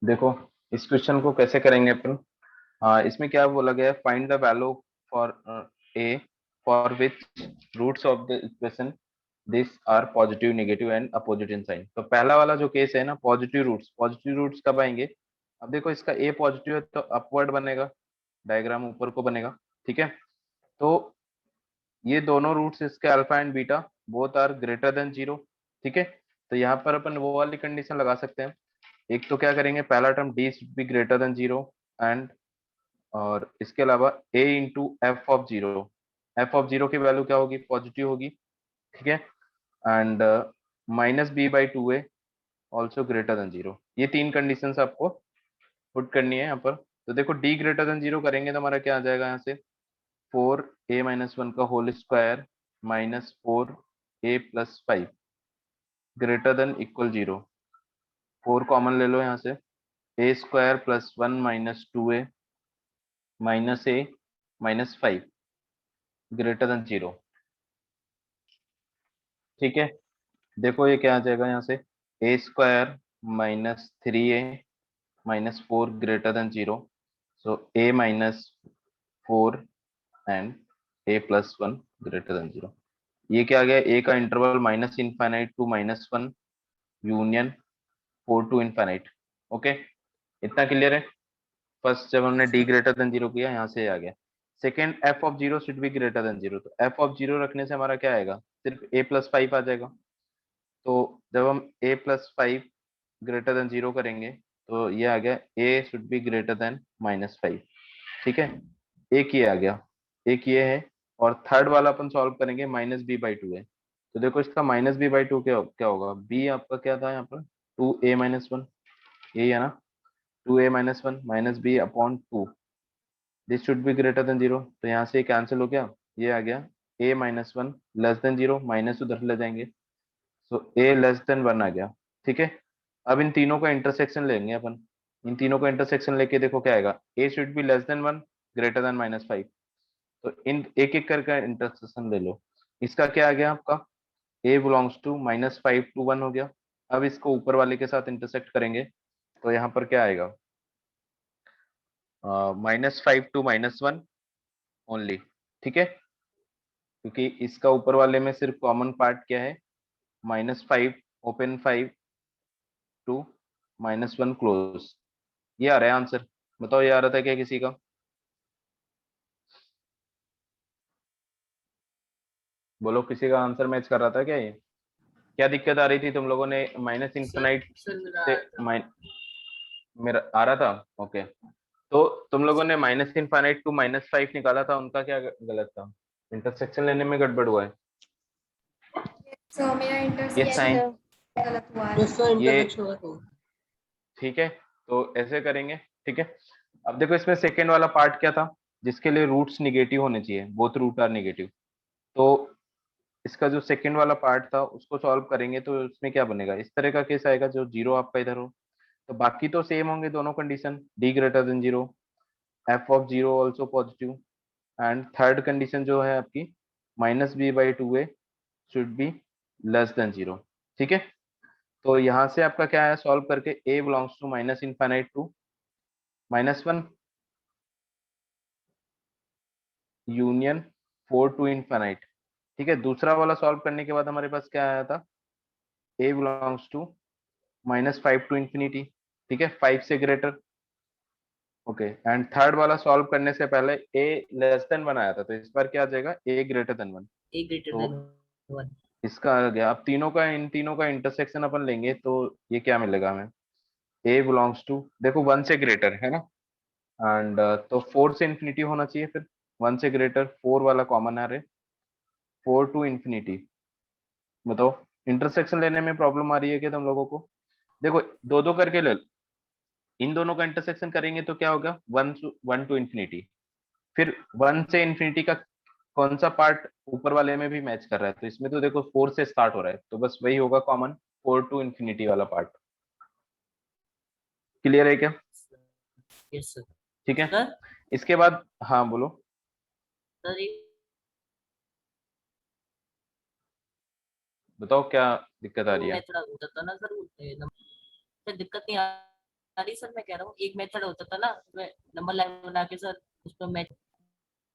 देखो इस क्वेश्चन को कैसे करेंगे अपन। इसमें क्या बोला गया है, find the value for a for which roots of the equation this are positive negative and opposite in sign. तो पहला वाला जो केस है ना, पॉजिटिव रूट्स कब आएंगे। अब देखो इसका ए पॉजिटिव है तो अपवर्ड बनेगा, डायग्राम ऊपर को बनेगा। ठीक है, तो ये दोनों रूट्स इसके alpha and beta both are greater than zero. ठीक है, तो यहाँ पर अपन वो वाली कंडीशन लगा सकते हैं। एक तो क्या करेंगे, पहला term D should be greater than zero and, और इसके अलावा a into f of zero की वैल्यू क्या होगी, पॉजिटिव होगी। ठीक है, and minus b by two a also greater than zero. ये तीन कंडीशन आपको पुट करनी है यहाँ पर। तो देखो डी ग्रेटर देन जीरो करेंगे तो हमारा क्या आ जाएगा यहाँ से, 4a-1 का whole square minus 4a+5 greater than equal zero. 4 common ले लो यहाँ से, A square plus 1 minus 2a minus A minus 5 greater than zero. ठीक है, देखो ये क्या आ जाएगा यहाँ से, A square minus 3a minus 4 greater than zero. So A minus 4 and a+1 greater than zero. ये क्या आ गया, ए का interval minus infinite to -1 union 4 to infinite. Okay, इतना क्लियर है। फर्स्ट जब हमने डी ग्रेटर देन जीरो किया, यहाँ से आ गया। Second, F of zero should be greater than zero. तो एफ ऑफ जीरो रखने से हमारा क्या आएगा, सिर्फ a+5 आ जाएगा। तो जब हम a+5 ग्रेटर देन जीरो करेंगे तो ये आ गया a should be greater then -5। ठीक है, एक ये आ गया, एक ये है। और थर्ड वाला अपन सॉल्व करेंगे, -b/2 है। तो देखो इसका -b/2 क्या क्या होगा, b आपका क्या था यहाँ पर, 2a-1, यही है ना, 2a-1 minus b upon 2, this should be greater than zero. तो यहाँ से कैंसिल हो गया, ये आ गया a-1 less than zero, minus उधर ले जाएंगे, सो a लेस देन 1 आ गया। ठीक है, अब इन तीनों का इंटरसेक्शन लेंगे अपन। इन तीनों का इंटरसेक्शन लेके देखो क्या आएगा, a should be less than 1 greater than -5। तो इन एक एक करके इंटरसेक्शन ले लो। इसका क्या आ गया आपका, a बिलोंग्स टू -5 to 1 हो गया। अब इसको ऊपर वाले के साथ इंटरसेक्ट करेंगे तो यहाँ पर क्या आएगा, -5 to -1 ओनली। ठीक है, क्योंकि इसका ऊपर वाले में सिर्फ कॉमन पार्ट क्या है, -5 ओपन 5 टू -1 क्लोज। ये आ रहा है आंसर। बताओ ये आ रहा था क्या किसी का, बोलो किसी का आंसर मैच कर रहा था क्या ये। क्या दिक्कत आ रही थी तुम लोगों ने, माइनस इंफिनाइट से मेरा आ रहा था। ओके, तो तुम लोगों ने -इनफाइनाइट टू -5 निकाला था, उनका क्या गलत था, इंटरसेक्शन लेने में गड़बड़ हुआ है। सो मेरा ये यस साइन, सर। गलत हुआ है। यस सर, ये इंटरसेक्शन हुआ तो। ठीक है, तो ऐसे करेंगे। ठीक है, अब देखो इसमें सेकेंड वाला पार्ट क्या था, जिसके लिए रूट्स निगेटिव होने चाहिए, बोथ रूट आर निगेटिव। तो इसका जो सेकेंड वाला पार्ट था उसको सॉल्व करेंगे तो उसमें क्या बनेगा, इस तरह का केस आएगा जो जीरो आपका इधर हो। तो बाकी तो सेम होंगे दोनों condition, D greater than zero, F of zero also positive, and third condition जो है आपकी -b/2a should be less than zero. ठीक है, तो यहाँ से आपका क्या है, सॉल्व करके a belongs to minus infinite to -1 union 4 to infinite. ठीक है, दूसरा वाला सॉल्व करने के बाद हमारे पास क्या आया था, a belongs to -5 to infinity. ठीक है, 5 से ग्रेटर। ओके, एंड थर्ड वाला सॉल्व करने से पहले a लेस देन 1 आया था, तो इस बार क्या आ जाएगा, a greater than 1। A greater तो देन 1। इसका आ गया, अब तीनों का, इन तीनों का इंटरसेक्शन अपन लेंगे तो ये क्या मिलेगा हमें, a बिलोंग्स टू, देखो 1 से ग्रेटर है ना, एंड तो 4 से इंफिनिटी होना चाहिए, फिर 1 से ग्रेटर 4 वाला कॉमन आ रहे, 4 टू इंफिनिटी। बताओ इंटरसेक्शन लेने में प्रॉब्लम आ रही है क्या तुम लोगों को। देखो दो दो करके ले लो। इन दोनों का इंटरसेक्शन करेंगे तो क्या होगा, 1 टू इंफिनिटी। फिर 1 से इंफिनिटी का कौन सा पार्ट ऊपर वाले में भी मैच कर रहा है, तो इसमें तो देखो 4 से स्टार्ट हो रहा है, तो बस वही होगा कॉमन, 4 टू इंफिनिटी वाला पार्ट। क्लियर है क्या। Yes sir. ठीक है, सर इसके बाद हाँ बोलो, सर बताओ क्या दिक्कत आ वो रही है। मैं थोड़ा होता था ना सर, सर दिक्कत नहीं आ नहीं सर, मैं कह रहा हूँ एक मेथड होता था ना, नंबर लाइन बना के सर उसमें मैच।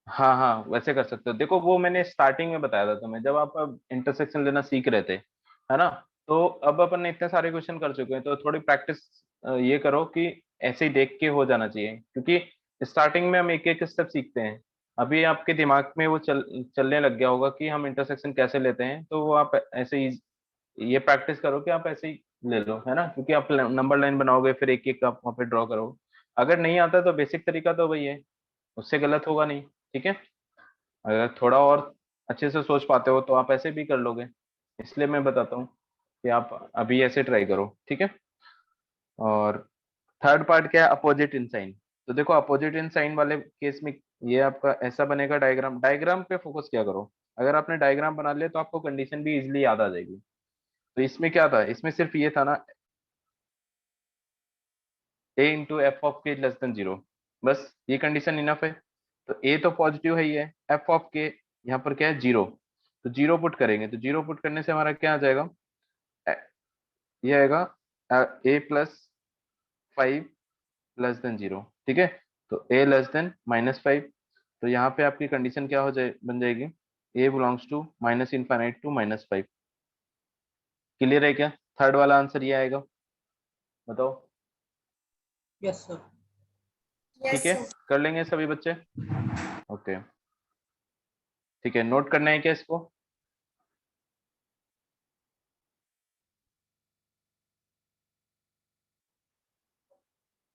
हाँ हाँ, वैसे कर सकते हो। देखो वो मैंने स्टार्टिंग में बताया था तुम्हें, जब आप अब इंटरसेक्शन लेना सीख रहे थे, है ना। तो अब अपन ने इतने सारे क्वेश्चन कर चुके हैं, तो थोड़ी प्रैक्टिस ये करो कि ऐसे ही देख के हो जाना चाहिए, क्योंकि स्टार्टिंग में हम एक एक स्टेप सीखते हैं। अभी आपके दिमाग में वो चलने लग गया होगा कि हम इंटरसेक्शन कैसे लेते हैं, तो वो आप ऐसे ही ये प्रैक्टिस करो कि आप ऐसे ही ले लो, है ना। क्योंकि आप नंबर लाइन बनाओगे, फिर एक एक आप वहाँ पे ड्रॉ करोगे। अगर नहीं आता तो बेसिक तरीका तो वही है, उससे गलत होगा नहीं। ठीक है, अगर थोड़ा और अच्छे से सोच पाते हो तो आप ऐसे भी कर लोगे। इसलिए मैं बताता हूँ कि आप अभी ऐसे ट्राई करो, ठीक है। और थर्ड पार्ट क्या है, अपोजिट इन साइन। तो देखो अपोजिट इन साइन वाले केस में ये आपका ऐसा बनेगा, डायग्राम डायग्राम पे फोकस क्या करो। अगर आपने डायग्राम बना लिया तो आपको कंडीशन भी इजिली याद आ जाएगी। तो इसमें क्या था, इसमें सिर्फ ये था ना, ए इंटू एफ ऑफ के लेस देन जीरो, बस ये कंडीशन इनफ है। तो ए तो पॉजिटिव है ही है, एफ ऑफ के यहाँ पर क्या है, जीरो। तो जीरो पुट करेंगे, तो जीरो पुट करने से हमारा क्या आ जाएगा, ये आएगा ए प्लस 5 लेस देन जीरो। ठीक है, तो ए लेस देन -5। तो यहाँ पे आपकी कंडीशन क्या हो जाए, बन जाएगी, A belongs to minus infinite to -5। Clear है क्या, थर्ड वाला आंसर ये आएगा, बताओ। Yes sir. ठीक Yes, है, sir. कर लेंगे सभी बच्चे, ओके। ठीक है, नोट करना है क्या इसको।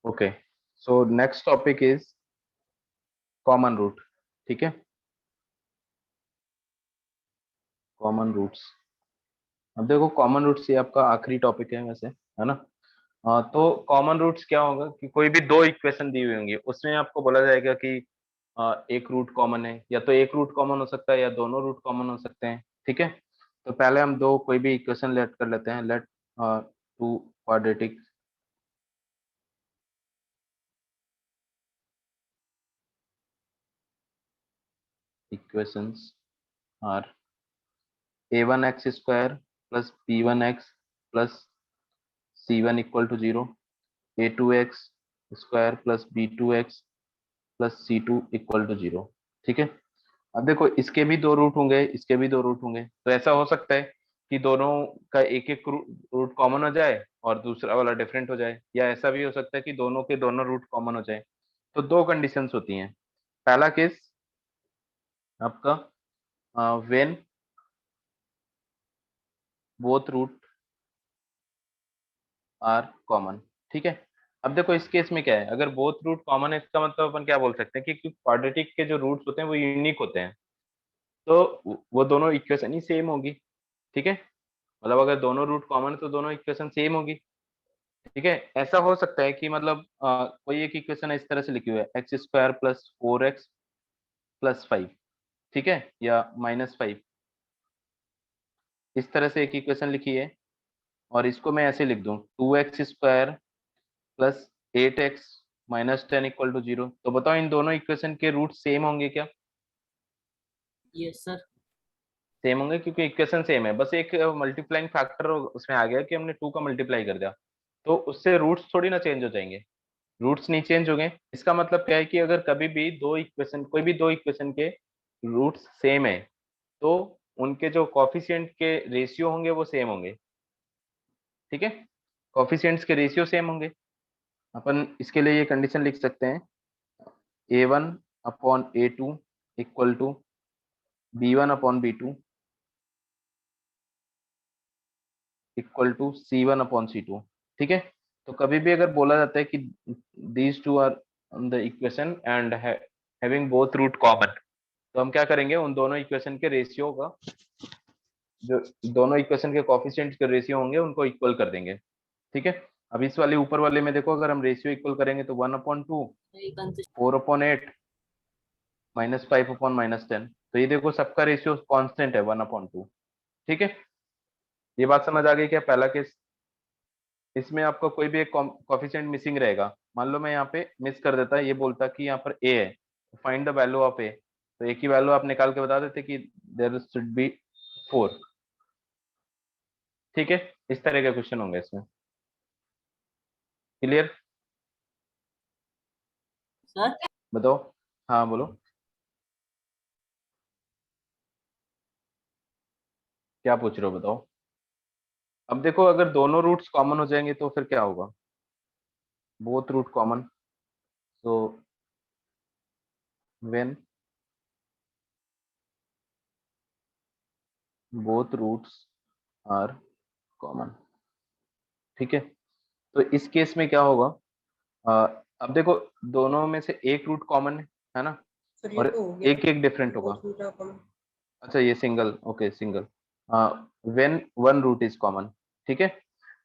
Okay, so next topic is common root. ठीक है, कॉमन रूट्स। अब देखो कॉमन रूट्स ये आपका आखिरी टॉपिक है वैसे, है ना। हाँ, तो कॉमन रूट्स क्या होगा कि कोई भी दो इक्वेशन दी हुई होंगी, उसमें आपको बोला जाएगा कि एक रूट कॉमन है, या तो एक रूट कॉमन हो सकता है या दोनों रूट कॉमन हो सकते हैं। ठीक है, तो पहले हम दो कोई भी इक्वेशन लेट कर लेते हैं, let two quadratic equations are a1x square plus b1x plus c1 equal to 0, a2x square plus b2x plus c two equal to 0। ठीक है, अब देखो इसके भी दो रूट होंगे, इसके भी दो रूट होंगे, तो ऐसा हो सकता है कि दोनों का एक एक रूट कॉमन हो जाए और दूसरा वाला डिफरेंट हो जाए, या ऐसा भी हो सकता है कि दोनों के दोनों रूट कॉमन हो जाए। तो दो कंडीशंस होती हैं। पहला केस आपका when both root are common. ठीक है, अब देखो इस केस में क्या है, अगर बोथ रूट कॉमन है, इसका मतलब अपन क्या बोल सकते हैं कि क्वाड्रेटिक के जो रूट्स होते हैं वो यूनिक होते हैं, तो वो दोनों इक्वेशन ही सेम होगी। ठीक है, मतलब अगर दोनों रूट कॉमन है तो दोनों इक्वेशन सेम होगी। ठीक है, ऐसा हो सकता है कि मतलब कोई एक इक्वेशन इस तरह से लिखी हुई है, x square plus 4x plus 5। ठीक है, या -5, इस तरह से एक इक्वेशन लिखी है, और इसको मैं ऐसे लिख दूं, 2x square plus 8x minus 10 equal to 0। तो बताओ इन दोनों इक्वेशन के रूट सेम होंगे क्या। Yes sir. सेम होंगे, क्योंकि इक्वेशन सेम है, बस एक मल्टीप्लाइंग फैक्टर उसमें आ गया कि हमने 2 का मल्टीप्लाई कर दिया, तो उससे रूट्स थोड़ी ना चेंज हो जाएंगे। रूट्स नहीं चेंज हो गए, इसका मतलब क्या है कि अगर कभी भी दो इक्वेशन, कोई भी दो इक्वेशन के रूट्स सेम है, तो उनके जो कॉफिशिएंट के रेशियो होंगे वो सेम होंगे। ठीक है, कॉफिशिएंट्स के रेशियो सेम होंगे। अपन इसके लिए ये कंडीशन लिख सकते हैं, a1/a2 equal to b1/b2 equal to c1/c2। ठीक है, तो कभी भी अगर बोला जाता है कि these two are the equation and having both root common, तो हम क्या करेंगे, उन दोनों इक्वेशन के रेशियो का, जो दोनों इक्वेशन के कॉफिशिएंट्स के रेशियो होंगे उनको इक्वल कर देंगे। ठीक है, अब इस वाले ऊपर वाले में देखो, अगर हम रेशियो इक्वल करेंगे तो 1/2, 4/8 -5/-10। तो ये देखो सबका रेशियो कांस्टेंट है 1/2। ठीक है, ये बात समझ आ गई क्या, पहला केस। इसमें आपका कोई भी एक कॉफिशिएंट मिसिंग रहेगा, मान लो मैं यहाँ पे मिस कर देता, ये बोलता कि यहाँ पर ए है, फाइंड द वैल्यू ऑफ ए, तो एक ही वैल्यू आप निकाल के बता देते कि देयर शुड बी 4। ठीक है, इस तरह के क्वेश्चन होंगे इसमें। क्लियर। सर बताओ। हाँ बोलो, क्या पूछ रहे हो बताओ। अब देखो अगर दोनों रूट्स कॉमन हो जाएंगे तो फिर क्या होगा, both root common, so when both roots are common, ठीक है। तो इस केस में क्या होगा, अब देखो दोनों में से एक रूट कॉमन है ना, सर ये और तो हो गया। एक एक डिफरेंट होगा। बहुत रूट है कॉमन। अच्छा ये single, okay single, when one root is common, ठीक है।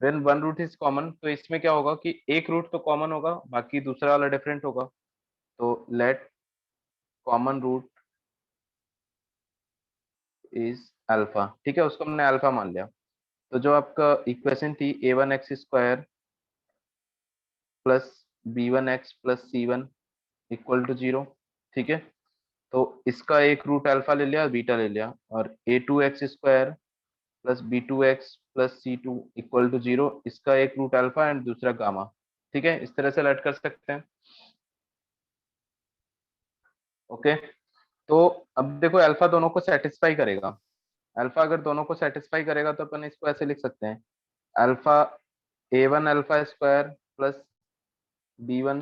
When one root is common तो इसमें क्या होगा कि एक रूट तो कॉमन होगा, बाकी दूसरा वाला डिफरेंट होगा। तो let common root is alpha, ठीक है, उसको हमने अल्फा मान लिया। तो जो आपका इक्वेशन थी a1x² plus b1x plus c1 equal to 0, ठीक है। तो इसका एक रूट अल्फा ले लिया, बीटा ले लिया, और a2x² plus b2x plus c2 equal to 0, इसका एक रूट अल्फा एंड दूसरा गामा, ठीक है। इस तरह से लेट कर सकते हैं, ओके। तो अब देखो अल्फा दोनों को सेटिस्फाई करेगा, अल्फा अगर दोनों को सेटिस्फाई करेगा तो अपन इसको ऐसे लिख सकते हैं, alpha a1 alpha square plus b1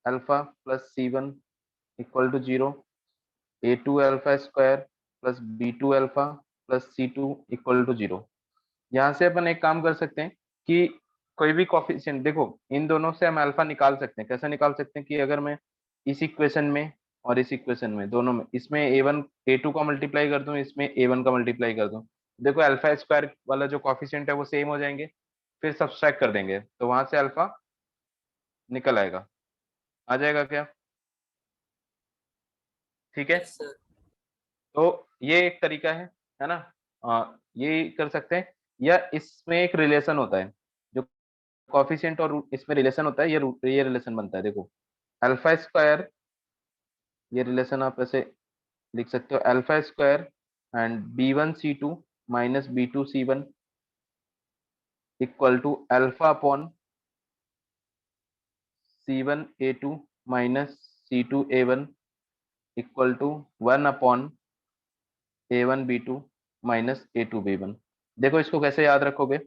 alpha plus c1 equal to 0, a2 alpha square plus b2 alpha plus c2 equal to 0। यहाँ से अपन एक काम कर सकते हैं कि कोई भी कोफिशिएंट, देखो इन दोनों से हम अल्फा निकाल सकते हैं। कैसे निकाल सकते हैं कि अगर मैं इस इक्वेशन में और इस इक्वेशन में दोनों में, इसमें a1 a2 का मल्टीप्लाई कर दूं, इसमें a1 का मल्टीप्लाई कर दूं, देखो अल्फा स्क्वायर वाला जो कोफिशिएंट है वो सेम हो जाएंगे, फिर सब्सट्रैक्ट कर देंगे तो वहां से अल्फा निकल आएगा, आ जाएगा क्या, ठीक है। Yes sir. तो ये एक तरीका है ना, ये कर सकते हैं। या इसमें एक रिलेशन होता है, जो कॉफिशिएंट और इसमें रिलेशन होता है, ये रिलेशन बनता है, देखो अल्फा स्क्वायर, ये रिलेशन आप ऐसे लिख सकते हो, alpha square and b1c2 minus b2c1 equal to alpha upon c1a2 minus c2a1 equal to 1 upon a1b2 minus a2b1। देखो इसको कैसे याद रखोगे,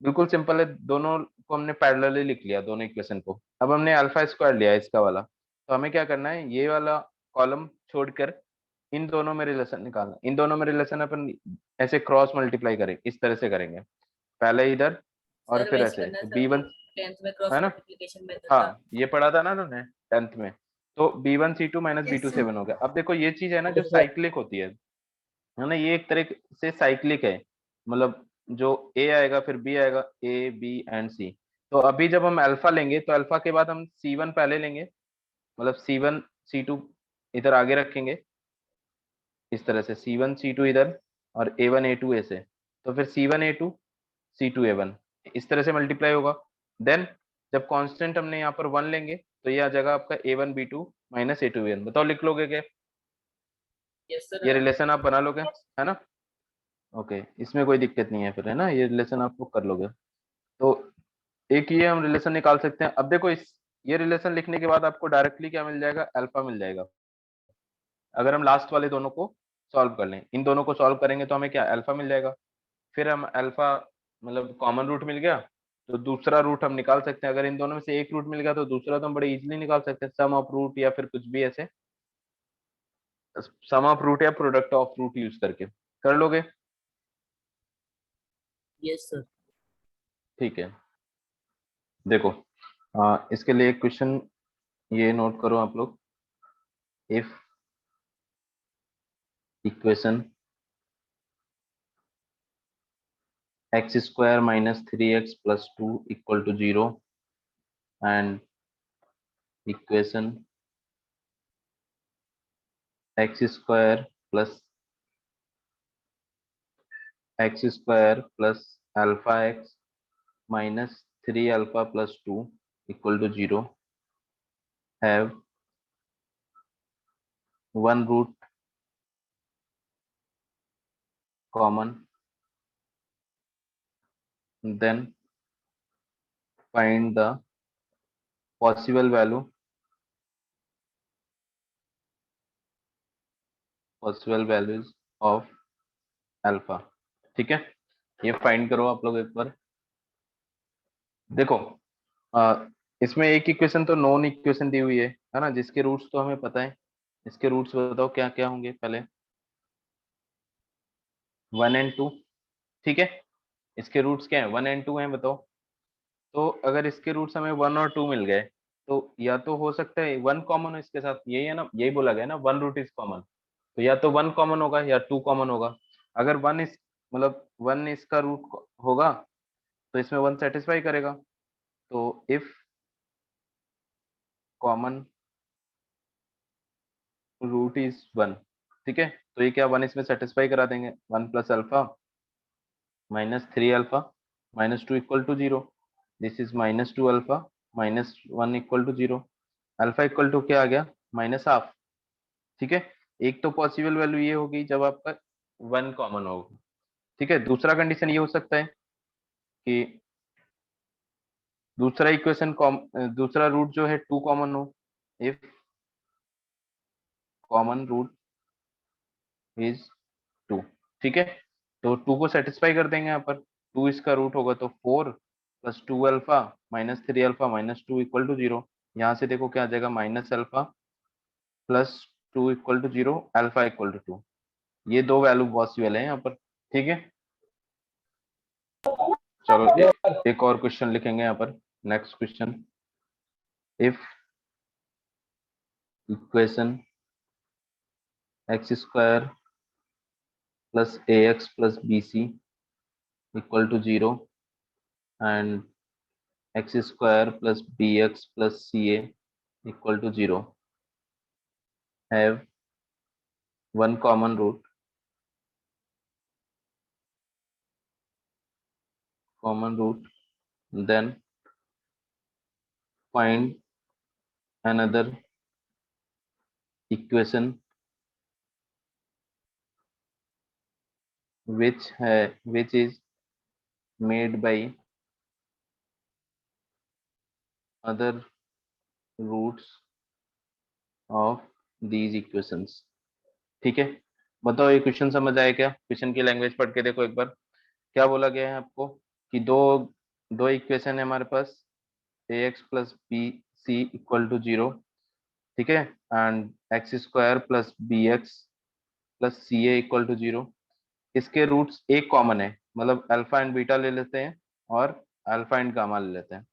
बिल्कुल सिंपल है, दोनों को हमने पैरेलली लिख लिया दोनों इक्वेशन को। अब हमने अल्फा स्क्वायर लिया इसका वाला, तो हमें क्या करना है, ये वाला कॉलम छोड़कर इन दोनों में रिलेशन निकालना। इन दोनों में रिलेशन अपन ऐसे क्रॉस मल्टीप्लाई करें, इस तरह से करेंगे, पहले इधर और सर फिर वैसे ऐसे करना है सर, बी जो वन, 10th में क्रॉस है ना, मल्टीप्लिकेशन मेथड था। हाँ ये पढ़ा था ना तुमने 10th में। तो b1c2 minus Yes, sir. b2c1 हो गया। अब देखो ये चीज है ना जो साइक्लिक होती है ना, ये एक तरह से साइक्लिक है, मतलब जो ए आएगा फिर बी आएगा, ए बी एंड सी। तो अभी जब हम अल्फा लेंगे तो अल्फा के बाद हम C1 पहले लेंगे, मतलब C1 C2 इधर आगे रखेंगे, इस तरह से C1 C2 इधर और A1 A2 ऐसे, तो फिर C1 A2 C2 A1 इस तरह से मल्टीप्लाई होगा। देन जब कांस्टेंट हमने यहाँ पर 1 लेंगे तो ये आ जाएगा आपका A1 B2 minus A2 B1। बताओ लिख लोगे क्या, यस सर। ये रिलेशन आप बना लोगे, है ना, ओके इसमें कोई दिक्कत नहीं है फिर, है ना, ये रिलेशन आप लोग कर लोगे। तो एक ये हम रिलेशन निकाल सकते हैं। अब देखो इस ये रिलेशन लिखने के बाद आपको डायरेक्टली क्या मिल जाएगा, अल्फा मिल जाएगा। अगर हम लास्ट वाले दोनों को सॉल्व कर लें, इन दोनों को सॉल्व करेंगे तो हमें क्या अल्फा मिल जाएगा। फिर हम अल्फा, मतलब कॉमन रूट मिल गया, तो दूसरा रूट हम निकाल सकते हैं। अगर इन दोनों में से एक रूट मिल गया तो दूसरा तो हम बड़े इजीली निकाल सकते हैं, सम ऑफ रूट या फिर कुछ भी ऐसे, सम ऑफ रूट या प्रोडक्ट ऑफ रूट यूज करके कर लोगे, यस सर। ठीक है। देखो इसके लिए एक क्वेश्चन ये नोट करो आप लोग, if equation x square minus 3x plus 2 equal to 0 and equation x square plus alpha x minus 3 alpha plus 2 equal to 0 have one root common, then find the possible value possible values of alpha. ठीक है, ये find करो आप लोग एक बार। देखो इसमें एक इक्वेशन तो नॉन इक्वेशन दी हुई है ना, जिसके रूट्स तो हमें पता है। इसके रूट्स बताओ क्या क्या होंगे पहले। 1 एंड 2। ठीक है, इसके रूट्स क्या है, 1 एंड 2 हैं, बताओ। तो अगर इसके रूट्स हमें 1 और 2 मिल गए, तो या तो हो सकता है 1 कॉमन हो इसके साथ, यही है ना, यही बोला गया ना, 1 रूट इज कॉमन। तो या तो 1 कॉमन होगा या 2 कॉमन होगा। अगर 1 इस मतलब 1 इसका रूट होगा तो इसमें 1 सेटिस्फाई करेगा। तो इफ कॉमन रूट इज 1, ठीक है, तो ये क्या 1 इसमें सेटिस्फाई करा देंगे। 1 plus alpha minus 3 alpha minus 2 equal to 0। This is minus 2 alpha minus 1 equal to 0। Alpha equal to क्या आ गया, माइनस हाफ। ठीक है, एक तो पॉसिबल वैल्यू ये होगी जब आपका 1 कॉमन होगा। ठीक है, दूसरा कंडीशन ये हो सकता है कि दूसरा इक्वेशन दूसरा रूट जो है 2 कॉमन हो। If common root is 2। ठीक है, तो 2 को सेटिस्फाई कर देंगे यहाँ पर। 2 इसका रूट होगा तो 4 plus 2 alpha minus 3 alpha minus 2 equal to 0। यहाँ से देखो क्या आ जाएगा, minus alpha plus 2 equal to 0, alpha equal to 2। ये दो वैल्यू पॉसिबल है यहाँ पर। ठीक है, चलो एक और क्वेश्चन लिखेंगे यहाँ पर। Next question, if equation x square plus a x plus B C equal to 0 and x square plus B x plus C A equal to 0 have one common root, then find another equation which is made by other roots of these equations। ठीक है, बताओ ये question समझ आया क्या? Question की language पढ़ के देखो एक बार। क्या बोला गया है आपको कि दो दो इक्वेशन है हमारे पास, A x plus B C equal to 0। ठीक है, and x square plus B x plus C A equal to 0। इसके रूट्स एक कॉमन है, मतलब अल्फा एंड बीटा ले लेते हैं और अल्फा एंड गामा ले लेते हैं।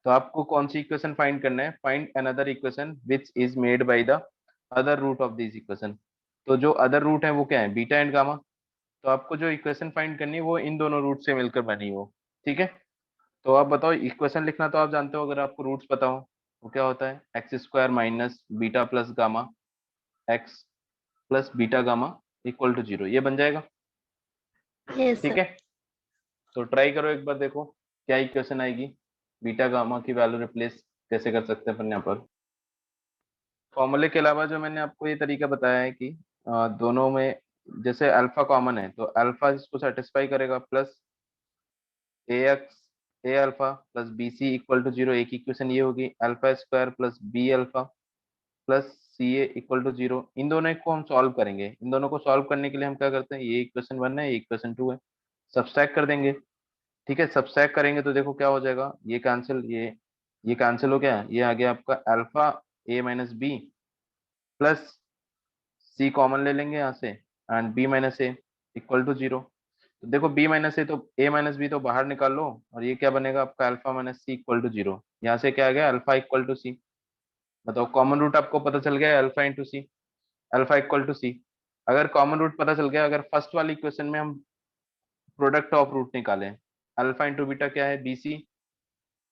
तो आपको कौन सी इक्वेशन फाइंड करना है, find another equation which is made by the other root of this equation. तो जो अदर रूट है वो क्या है, बीटा एंड गामा। तो आपको जो इक्वेशन फाइंड करनी है वो इन दोनों रूट से मिलकर बनी हो। ठीक है, तो आप बताओ, इक्वेशन लिखना तो आप जानते हो, अगर आपको रूट्स पता हो वो क्या होता है, x square minus beta plus gamma x plus beta gamma equal to 0, ये बन जाएगा। Yes, ठीक sir. है, तो ट्राई करो एक बार, देखो क्या इक्वेशन आएगी। बीटा गामा की वैल्यू रिप्लेस कैसे कर सकते हैं अपन यहाँ पर। फॉर्मूले के अलावा जो मैंने आपको ये तरीका बताया है कि दोनों में जैसे अल्फा कॉमन है तो अल्फा इसको सेटिस्फाई करेगा, plus a x a alpha plus B C equal to 0, एक इक्वेशन ये होगी। Alpha square plus b alpha plus C A equal to 0, इन दोनों को हम सॉल्व करेंगे। इन दोनों को सॉल्व करने के लिए हम क्या करते हैं, ये इक्वेशन 1 है, ये इक्वेशन 2 है, सब्सट्रैक्ट कर देंगे। ठीक है, सब्सट्रैक्ट करेंगे तो देखो क्या हो जाएगा, ये कैंसिल, ये कैंसिल हो गया, ये आ गया आपका alpha a minus b plus c common ले लेंगे यहाँ से, and b minus a equal to 0। तो देखो बी माइनस ए तो ए माइनस बी तो बाहर निकाल लो, और ये क्या बनेगा आपका alpha minus c equal to 0। यहाँ से क्या आ गया, अल्फा इक्वल टू सी। बताओ कॉमन रूट आपको पता चल गया, alpha into C, alpha equal to C. अगर कॉमन रूट पता चल गया, अगर फर्स्ट वाली इक्वेशन में हम प्रोडक्ट ऑफ रूट निकालें, अल्फा इंटू बीटा क्या है, बी सी।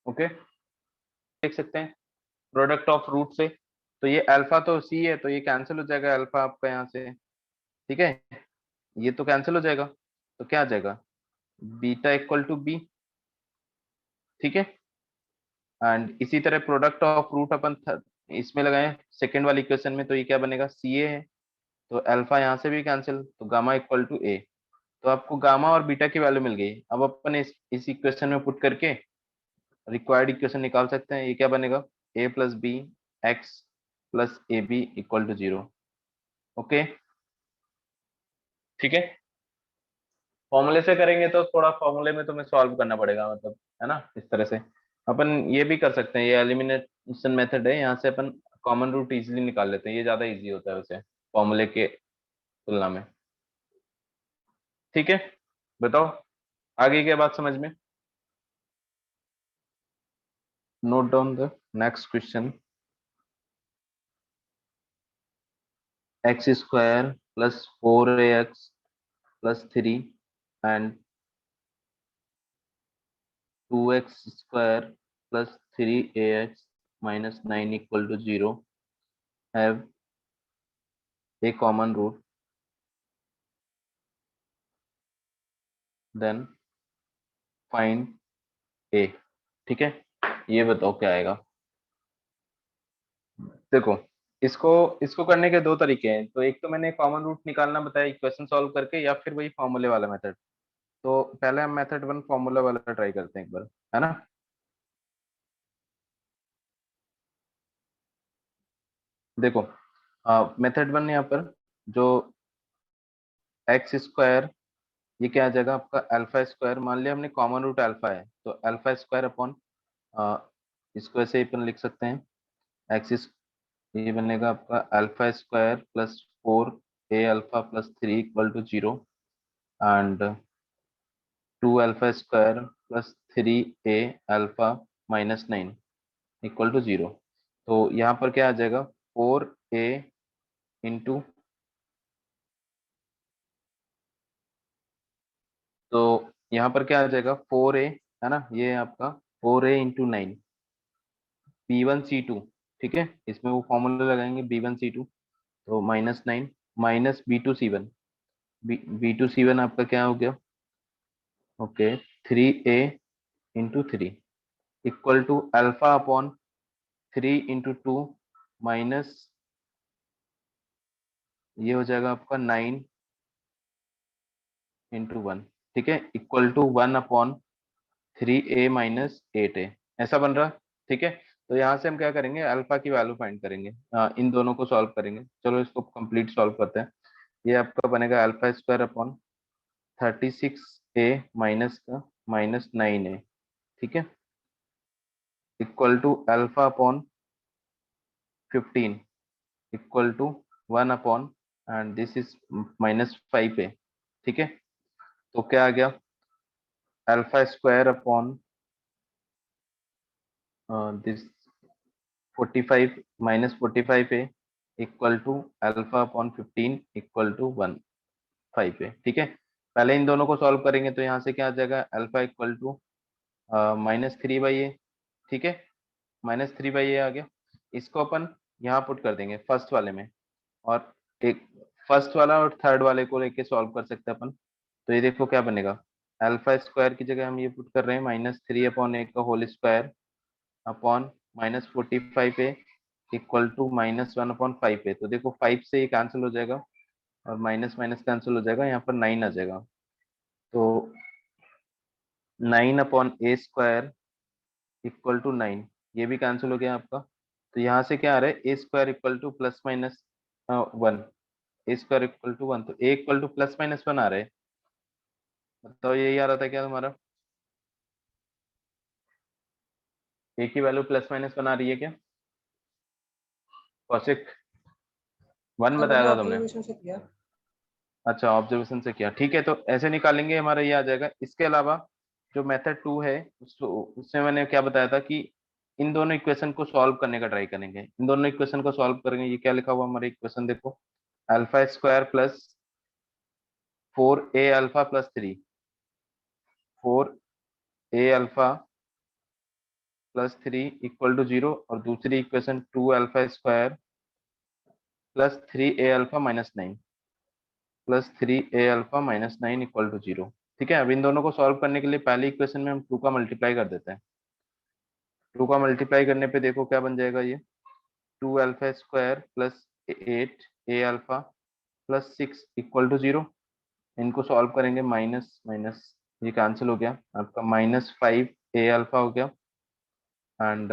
ओके, देख सकते हैं प्रोडक्ट ऑफ रूट से, तो ये अल्फा तो सी है तो ये कैंसिल हो जाएगा अल्फा आपका यहाँ से। ठीक है, ये तो कैंसिल हो जाएगा, तो क्या आ जाएगा, बीटा इक्वल टू बी। ठीक है, एंड इसी तरह प्रोडक्ट ऑफ रूट अपन इसमें लगाए सेकेंड वाली इक्वेशन में, तो ये क्या बनेगा, सी ए है, तो अल्फा यहाँ से भी कैंसिल, तो गामा इक्वल टू ए। तो आपको गामा और बीटा की वैल्यू मिल गई। अब अपन इस इक्वेशन में पुट करके रिक्वायर्ड इक्वेशन निकाल सकते हैं। ये क्या बनेगा, A plus B x plus A B equal to 0। Okay, ठीक है, फॉर्मूले से करेंगे तो थोड़ा फॉर्मूले में तुम्हें सॉल्व करना पड़ेगा, मतलब है ना। इस तरह से अपन ये भी कर सकते हैं, ये एलिमिनेशन मेथड है, यहाँ से अपन कॉमन रूट इजीली निकाल लेते हैं, ये ज्यादा इजी होता है वैसे फॉर्मूले के तुलना में। ठीक है, बताओ आगे क्या बात समझ में। Note down the next question. X square plus 4ax plus 3 and 2x square plus 3ax minus 9 equal to 0 have a common root, then find a। ठीक है, ये बताओ क्या आएगा। देखो, इसको इसको करने के दो तरीके हैं, तो एक तो मैंने कॉमन रूट निकालना बताया इक्वेशन सॉल्व करके, या फिर वही फॉर्मूले वाला मेथड। तो पहले हम मेथड 1 फॉर्मूला वाला ट्राई करते हैं एक बार, है ना। देखो मेथड 1 यहाँ पर जो एक्स स्क्वायर, ये क्या आ जाएगा आपका अल्फा स्क्वायर। मान लिया हमने कॉमन रूट अल्फा है, तो अल्फा स्क्वायर अपॉन इसको ऐसे ही अपन लिख सकते हैं, एक्सिस, ये बनेगा आपका alpha square plus 4a alpha plus 3 equal to 0 and 2 alpha square plus 3a alpha minus 9 equal to 0। तो यहाँ पर क्या आ जाएगा 4a इंटू, तो यहाँ पर क्या आ जाएगा 4a, है ना, ये आपका 4a इंटू 9 B1 C2। ठीक है, इसमें वो फॉर्मूला लगाएंगे B1 C2, तो -9 minus B2 C1। B2 C1 आपका क्या हो गया, okay 3a into 3 equal to alpha upon 3 into 2 minus, ये हो जाएगा आपका 9 इंटू 1। ठीक है, इक्वल टू 1/3a-8a, ऐसा बन रहा। ठीक है, तो यहाँ से हम क्या करेंगे, अल्फा की वैल्यू फाइंड करेंगे, इन दोनों को सॉल्व करेंगे। चलो इसको कंप्लीट सॉल्व करते हैं। ये आपका बनेगा alpha square upon 36a minus का माइनस 9a। ठीक है, equal to alpha upon 15 equal to 1 upon, and this is -5a। ठीक है, तो क्या आ गया alpha square upon this 45 -45a equal to alpha upon 15 equal to 1/5a। ठीक है, पहले इन दोनों को सॉल्व करेंगे, तो यहाँ से क्या आ जाएगा अल्फा इक्वल टू -3/a। ठीक है, -3/a आ गया। इसको अपन यहाँ पुट कर देंगे फर्स्ट वाले में, और एक फर्स्ट वाला और थर्ड वाले को लेके सॉल्व कर सकते हैं अपन। तो ये देखो क्या बनेगा, अल्फा स्क्वायर की जगह हम ये पुट कर रहे हैं -3/a का whole square upon -45a equal to -1/5a। तो देखो 5 से ये कैंसिल हो जाएगा, और माइनस माइनस कैंसिल हो जाएगा, यहाँ पर 9 आ जाएगा। तो 9/a² इक्वल टू 9, ये भी कैंसिल हो गया आपका। तो यहाँ से क्या आ रहा है a² equal to plus minus 1, a² equal to 1, तो a equal to plus minus 1 आ रहा है। तो यही आ रहा था क्या तुम्हारा, a की वैल्यू प्लस माइनस 1 आ रही है क्या कौशिक, 1 सर मैंने बताया था तुमने। ऑब्जर्वेशन से किया। अच्छा, ऑब्जर्वेशन से किया, ठीक है, तो ऐसे निकालेंगे, हमारा ये आ जाएगा। इसके अलावा जो मेथड 2 है उसमें मैंने क्या बताया था कि इन दोनों इक्वेशन को सॉल्व करने का ट्राई करेंगे। इन दोनों इक्वेशन को सॉल्व करेंगे, ये क्या लिखा हुआ हमारे इक्वेशन देखो, alpha square plus 4a alpha plus 3, 4a alpha plus 3 equal to 0, और दूसरी equation 2 alpha square plus 3a alpha minus 9 plus 3a alpha minus 9 equal to 0। ठीक है, अब इन दोनों को सॉल्व करने के लिए पहली इक्वेशन में हम 2 का मल्टीप्लाई कर देते हैं। 2 का मल्टीप्लाई करने पे देखो क्या बन जाएगा, ये 2 alpha square plus 8a alpha plus 6 equal to 0। इनको सॉल्व करेंगे, माइनस माइनस ये कैंसिल हो गया, आपका -5a अल्फा हो गया, एंड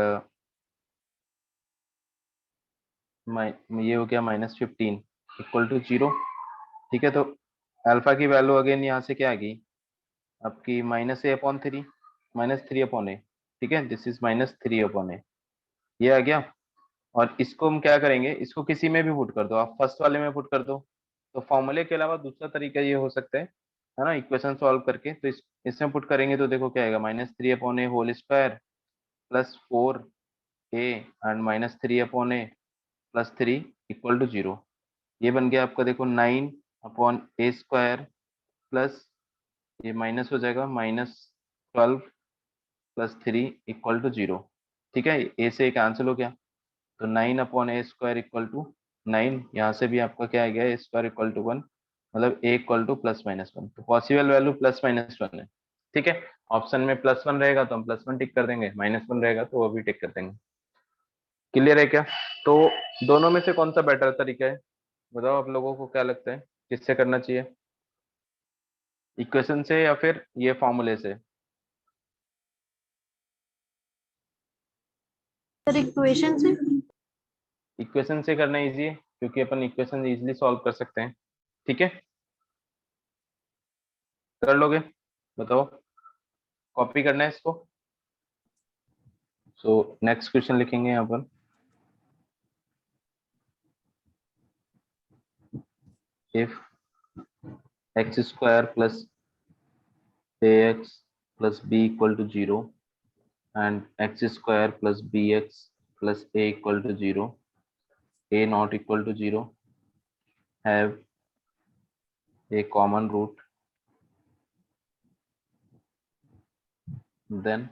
ये हो गया -15 इक्वल टू 0। ठीक है, तो अल्फा की वैल्यू अगेन यहाँ से क्या आ गई आपकी -a/3, -3/a, ठीक है, दिस इज -3/a, ये आ गया। और इसको हम क्या करेंगे, इसको किसी में भी पुट कर दो, आप फर्स्ट वाले में पुट कर दो। तो फॉर्मूले के अलावा दूसरा तरीका ये हो सकता है ना, इक्वेशन सॉल्व करके। तो इसमें पुट करेंगे तो देखो क्या आएगा, -3/a whole square plus 4a and -3/a plus 3 equal to 0। ये बन गया आपका देखो 9/a² प्लस ये माइनस हो जाएगा -12 प्लस 3 इक्वल टू 0। ठीक है, ए से एक कैंसिल हो गया, तो 9/a² इक्वल टू 9। यहाँ से भी आपका क्या आ गया, a² इक्वल टू 1, मतलब a इक्वल टू +-1। तो पॉसिबल वैल्यू +-1 है। ठीक है, ऑप्शन में +1 रहेगा तो हम +1 टिक कर देंगे, -1 रहेगा तो वो भी टिक कर देंगे। क्लियर है क्या? तो दोनों में से कौन सा बेटर तरीका है, बताओ आप लोगों को क्या लगता है, किससे करना चाहिए, इक्वेशन से या फिर ये फॉर्मूले से? सर इक्वेशन से। इक्वेशन से करना इजी है, क्योंकि अपन इक्वेशन इजीली सॉल्व कर सकते हैं। ठीक है, कर लोगे, बताओ, कॉपी करना है इसको। सो नेक्स्ट क्वेश्चन लिखेंगे यहाँ पर, if x² plus ax plus b equal to 0 and x² plus bx plus a equal to 0, a not equal to 0, have a common root, then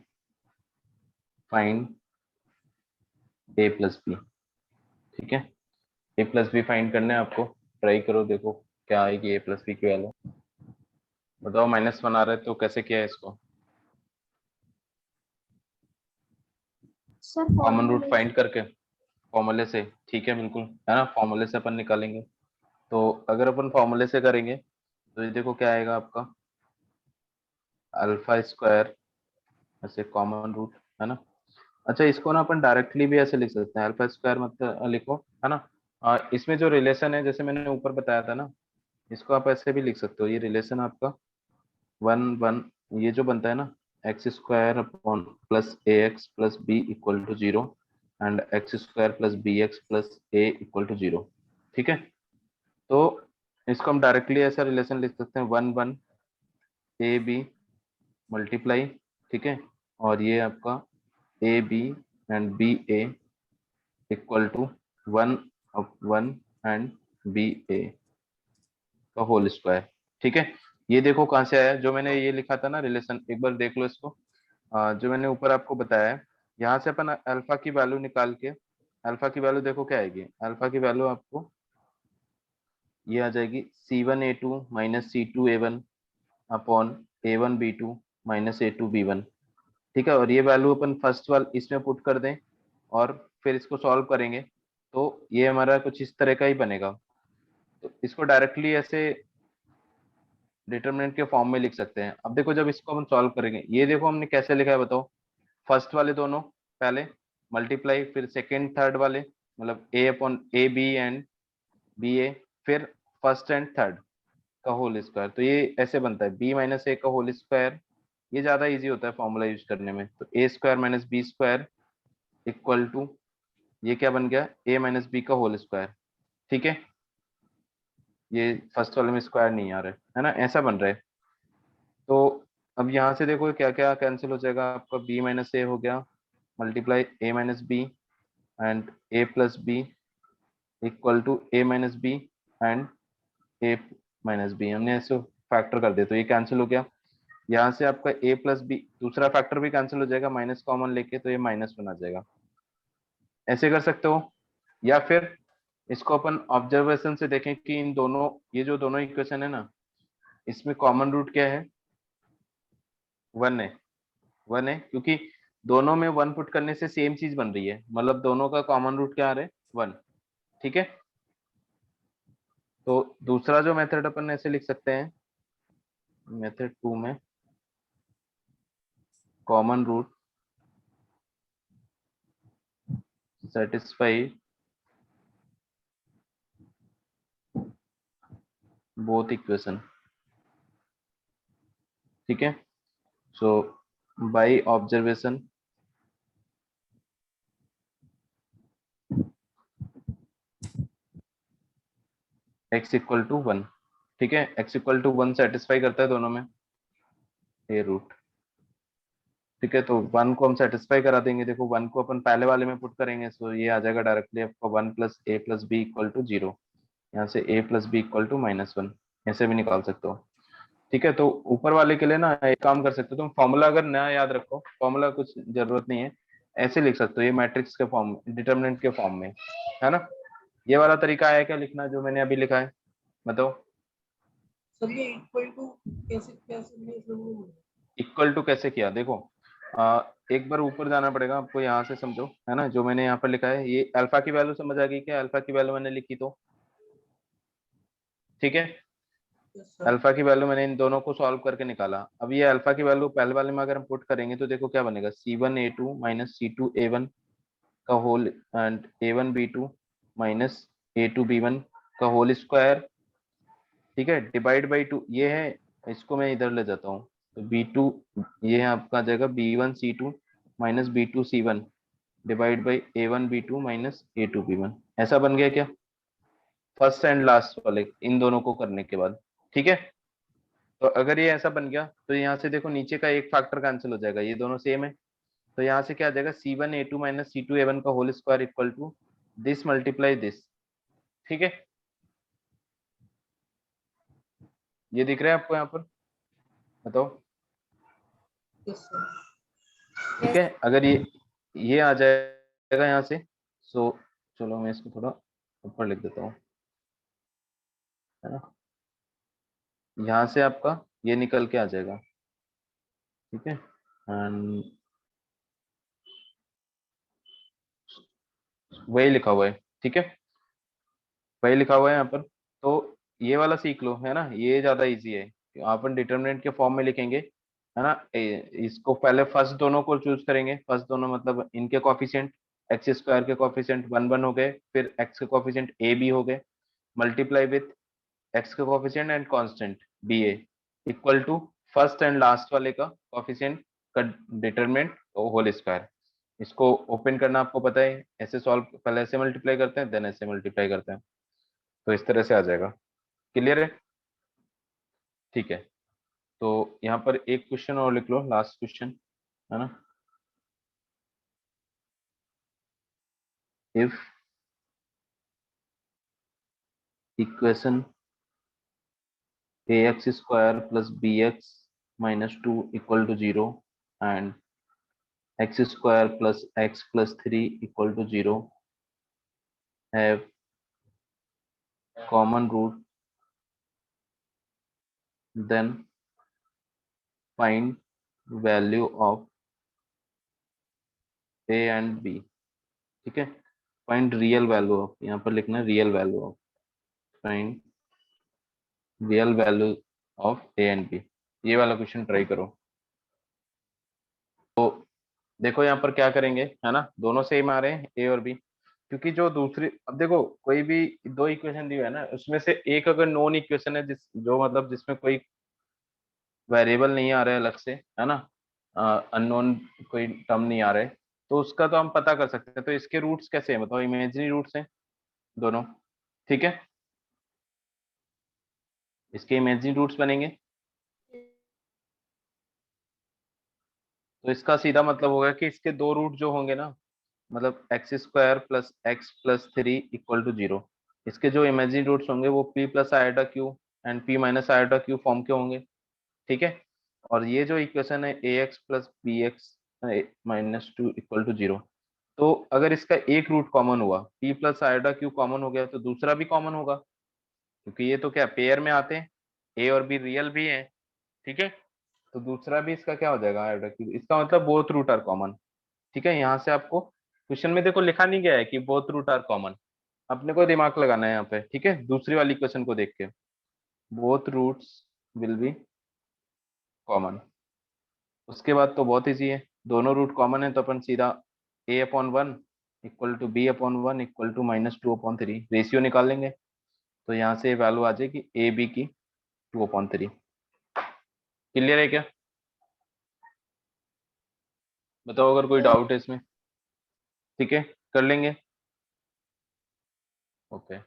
find a plus b। ठीक है, a plus B find करना है आपको, try करो, देखो क्या आएगी a plus B की वैल्यू। बताओ, -1 आ रहा है तो कैसे किया है इसको, सर कॉमन रूट फाइंड करके फॉर्मूले से। ठीक है, बिल्कुल, है ना, फॉर्मूले से अपन निकालेंगे। तो अगर अपन फॉर्मूले से करेंगे तो ये देखो क्या आएगा आपका, α² ऐसे कॉमन रूट, है ना। अच्छा, इसको ना अपन डायरेक्टली भी ऐसे लिख सकते हैं, α² मतलब लिखो, है ना। इसमें जो रिलेशन है, जैसे मैंने ऊपर बताया था ना, इसको आप ऐसे भी लिख सकते हो, ये रिलेशन आपका 1 1, ये जो बनता है ना, x² upon plus ax plus b equal to 0 and x² plus bx plus a equal to 0। ठीक है, तो इसको हम डायरेक्टली ऐसा रिलेशन लिख सकते हैं, 1 1 ए बी मल्टीप्लाई, ठीक है, और ये आपका A B and B A equal to 1/1 and B A का होल स्क्वायर। ठीक है, ये देखो कहाँ से आया, जो मैंने ये लिखा था ना रिलेशन, एक बार देख लो इसको। जो मैंने ऊपर आपको बताया है, यहाँ से अपन अल्फा की वैल्यू निकाल के, अल्फा की वैल्यू देखो क्या आएगी, अल्फा की वैल्यू आपको ये आ जाएगी C1A2 minus C2A1 upon A1B2 minus A2B1। ठीक है, और ये वैल्यू अपन फर्स्ट वाल इसमें पुट कर दें और फिर इसको सॉल्व करेंगे तो ये हमारा कुछ इस तरह का ही बनेगा। तो इसको डायरेक्टली ऐसे डिटरमिनेंट के फॉर्म में लिख सकते हैं। अब देखो, जब इसको हम सॉल्व करेंगे, ये देखो हमने कैसे लिखा है बताओ, फर्स्ट वाले दोनों पहले मल्टीप्लाई, फिर सेकेंड थर्ड वाले, मतलब a upon a B and B a, फिर फर्स्ट एंड थर्ड का होल स्क्वायर। तो ये ऐसे बनता है b माइनस ए का होल स्क्वायर, ये ज्यादा इजी होता है फॉर्मूला यूज करने में। तो a² minus b² equal to, ये क्या बन गया, a माइनस बी का होल स्क्वायर। ठीक है, ये फर्स्ट वाले में स्क्वायर नहीं आ रहा है ना, ऐसा बन रहा है। तो अब यहाँ से देखो क्या क्या कैंसिल हो जाएगा, आपका b माइनस ए हो गया multiply a minus B and a plus B equal to a minus B and a minus B, हमने ऐसे फैक्टर कर दिया तो ये कैंसिल हो गया। यहाँ से आपका a प्लस बी दूसरा फैक्टर भी कैंसिल हो जाएगा, माइनस कॉमन लेके, तो ये -1 आ जाएगा। ऐसे कर सकते हो, या फिर इसको अपन ऑब्जर्वेशन से देखें कि इन दोनों, ये जो दोनों इक्वेशन है ना, इसमें कॉमन रूट क्या है, 1 है। 1 है क्योंकि दोनों में 1 पुट करने से सेम चीज बन रही है, मतलब दोनों का कॉमन रूट क्या आ रहा है, 1। ठीक है, तो दूसरा जो मेथड अपन ऐसे लिख सकते हैं, मेथड 2 में common root satisfy both equation. ठीक है। So by observation x equal to 1, ठीक है, x इक्वल टू 1 सेटिस्फाई करता है दोनों में ये रूट, ठीक है। तो 1 को हम सेटिस्फाई करा देंगे, देखो 1 को अपन पहले वाले में पुट करेंगे, सो ये आ जाएगा डायरेक्टली आपका 1 plus A plus B equal to 0, यहाँ से a plus B equal to -1, ऐसे भी निकाल सकते हो, ठीक है। तो ऊपर वाले के लिए ना एक काम कर सकते हो तुम, फॉर्मूला अगर नया याद रखो, फॉर्मूला कुछ जरूरत नहीं है, ऐसे लिख सकते हो ये मैट्रिक्स के फॉर्म में, डिटरमिनेंट के फॉर्म में, है ना। ये वाला तरीका है क्या लिखना जो मैंने अभी लिखा है, बताओ। सर ये इक्वल टू कैसे कैसे इक्वल टू कैसे किया, देखो एक बार ऊपर जाना पड़ेगा आपको, यहाँ से समझो, है ना, जो मैंने यहाँ पर लिखा है, ये अल्फा की वैल्यू समझ आ गई क्या, अल्फा की वैल्यू मैंने लिखी तो, ठीक है। अल्फा की वैल्यू मैंने इन दोनों को सॉल्व करके निकाला, अब ये अल्फा की वैल्यू पहले वाले में अगर हम पुट करेंगे तो देखो क्या बनेगा, c1a2 माइनस c2a1 का whole and a1b2 minus a2b1 का होल स्क्वायर, ठीक है, डिवाइड बाई 2 ये है, इसको मैं इधर ले जाता हूँ, तो b2 ये है आपका आ जाएगा b1c2 minus b2c1 divide by a1b2 minus a2b1, ऐसा बन गया क्या, फर्स्ट एंड लास्ट वाले इन दोनों को करने के बाद, ठीक है। तो अगर ये ऐसा बन गया तो यहाँ से देखो नीचे का एक फैक्टर कैंसिल हो जाएगा, ये दोनों सेम है, तो यहाँ से क्या आ जाएगा c1a2 माइनस c2a1 का whole square equal to this multiply this, ठीक है। ये दिख रहा है आपको यहाँ पर, बताओ, ठीक है। अगर ये आ जाएगा यहाँ से, सो चलो मैं इसको थोड़ा ऊपर लिख देता हूँ, है ना, यहाँ से आपका ये निकल के आ जाएगा, ठीक है, एंड वही लिखा हुआ है, ठीक है, वही लिखा हुआ है यहाँ पर। तो ये वाला सीख लो, है ना, ये ज्यादा इजी है, अपन डिटरमिनेंट के फॉर्म में लिखेंगे, है ना, इसको पहले फर्स्ट दोनों को चूज करेंगे, फर्स्ट दोनों मतलब इनके कॉफिशिएंट, एक्स स्क्वायर के कॉफिशिएंट 1 1 हो गए, फिर एक्स के कॉफिशिएंट ए बी हो गए, मल्टीप्लाई विथ एक्स के coefficient and constant B A equal to first and last वाले का कॉफिशिएंट का डिटरमिनेंट होल स्क्वायर। इसको ओपन करना आपको पता है, ऐसे सॉल्व, पहले ऐसे मल्टीप्लाई करते हैं देन ऐसे मल्टीप्लाई करते हैं, तो इस तरह से आ जाएगा, क्लियर है, ठीक है। तो यहाँ पर एक क्वेश्चन और लिख लो, लास्ट क्वेश्चन, है ना, if equation ax square plus bx minus 2 equal to 0 and x square plus x plus 3 equal to 0 have common root, then find value of a and b, ठीक है, फाइंड रियल वैल्यू ऑफ, यहाँ पर लिखना है real value of, find real value of a and b, ये वाला question try करो। तो देखो यहाँ पर क्या करेंगे, है ना, दोनों सेम आ रहे हैं ए और बी, क्योंकि जो दूसरी, अब देखो कोई भी दो इक्वेशन दी हुई है ना, उसमें से एक अगर नॉन इक्वेशन है, जो मतलब जिसमें कोई वेरिएबल नहीं आ रहा है अलग से, है ना, अननोन कोई टर्म नहीं आ रहा है, तो उसका तो हम पता कर सकते हैं, तो इसके रूट्स कैसे हैं बताओ, इमेजिनरी रूट्स हैं दोनों, ठीक है, इसके इमेजिनरी रूट्स बनेंगे, तो इसका सीधा मतलब होगा कि इसके दो रूट जो होंगे ना, मतलब x square plus x plus 3 equal to 0, इसके जो इमेजिनरी रूट्स होंगे वो p plus iota q and p minus iota q form के होंगे, ठीक है। और ये जो इक्वेशन है a x plus B x minus 2 equal to 0, तो अगर इसका एक रूट कॉमन हुआ, p plus iota q common हो गया, तो दूसरा भी कॉमन होगा, क्योंकि ये तो क्या पेयर में आते हैं, ए और बी रियल भी है, ठीक है, तो दूसरा भी इसका क्या हो जाएगा आयोटा क्यू, इसका मतलब बोथ रूट आर कॉमन, ठीक है। यहाँ से आपको क्वेश्चन में देखो लिखा नहीं गया है कि बोथ रूट आर कॉमन, अपने को दिमाग लगाना है यहाँ पे, ठीक है, दूसरी वाली क्वेश्चन को देख के, both roots will be common, उसके बाद तो बहुत इजी है, दोनों रूट कॉमन है तो अपन सीधा a upon 1 equal to b upon 1 equal to -2/3 ratio निकाल लेंगे, तो यहाँ से वैल्यू आ जाएगी ए बी की 2/3, क्लियर है क्या। बताओ अगर कोई Sure. डाउट है इसमें। ठीक है, कर लेंगे। ओके।